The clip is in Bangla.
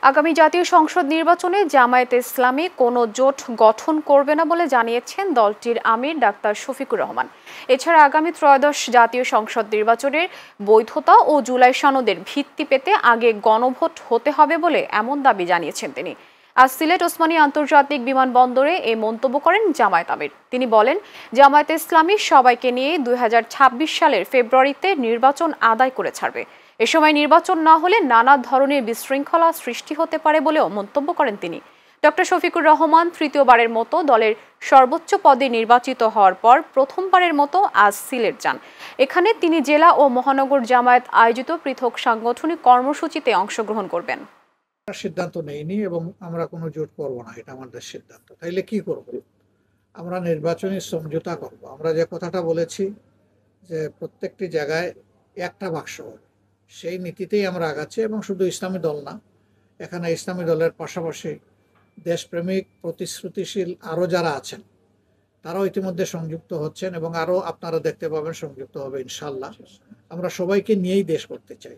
আগামী জাতীয় সংসদ নির্বাচনে জামায়াতে ইসলামী কোনো জোট গঠন করবে না বলে জানিয়েছেন দলটির আমির ডাক্তার শফিকুর রহমান। এছাড়া আগামী ত্রয়োদশ জাতীয় সংসদ নির্বাচনের বৈধতা ও জুলাই সনদের ভিত্তি পেতে আগে গণভোট হতে হবে বলে এমন দাবি জানিয়েছেন তিনি। আজ সিলেট ওসমানী আন্তর্জাতিক বিমানবন্দরে এই মন্তব্য করেন জামায়াত আমির। তিনি বলেন, জামায়াতে ইসলামী সবাইকে নিয়ে 2026 সালের ফেব্রুয়ারিতে নির্বাচন আদায় করে ছাড়বে। এ সময় নির্বাচন না হলে নানা ধরনের বিশৃঙ্খলা সৃষ্টি হতে পারে বলেও মন্তব্য করেন তিনি। ডক্টর শফিকুর রহমান তৃতীয়বারের মতো দলের সর্বোচ্চ পদে নির্বাচিত হওয়ার পর প্রথমবারের মতো আজ সিলেট যান। এখানে তিনি জেলা ও মহানগর জামায়াত আয়োজিত পৃথক সাংগঠনিক কর্মসূচিতে অংশগ্রহণ করবেন। সিদ্ধান্ত নেইনি এবং আমরা কোনো জোট করব না, এটা আমাদের সিদ্ধান্ত। তাইলে কি করব? আমরা নির্বাচনী সমঝোতা করব। আমরা যে কথাটা বলেছি যে প্রত্যেকটি জায়গায় একটা বাক্স হবে, সেই নীতিতেই আমরা আগাচ্ছি। এবং শুধু ইসলামী দল না, এখানে ইসলামী দলের পাশাপাশি দেশপ্রেমিক প্রতিশ্রুতিশীল আরও যারা আছেন তারাও ইতিমধ্যে সংযুক্ত হচ্ছেন এবং আরও আপনারা দেখতে পাবেন সংযুক্ত হবে ইনশাল্লাহ। আমরা সবাইকে নিয়েই দেশ করতে চাই।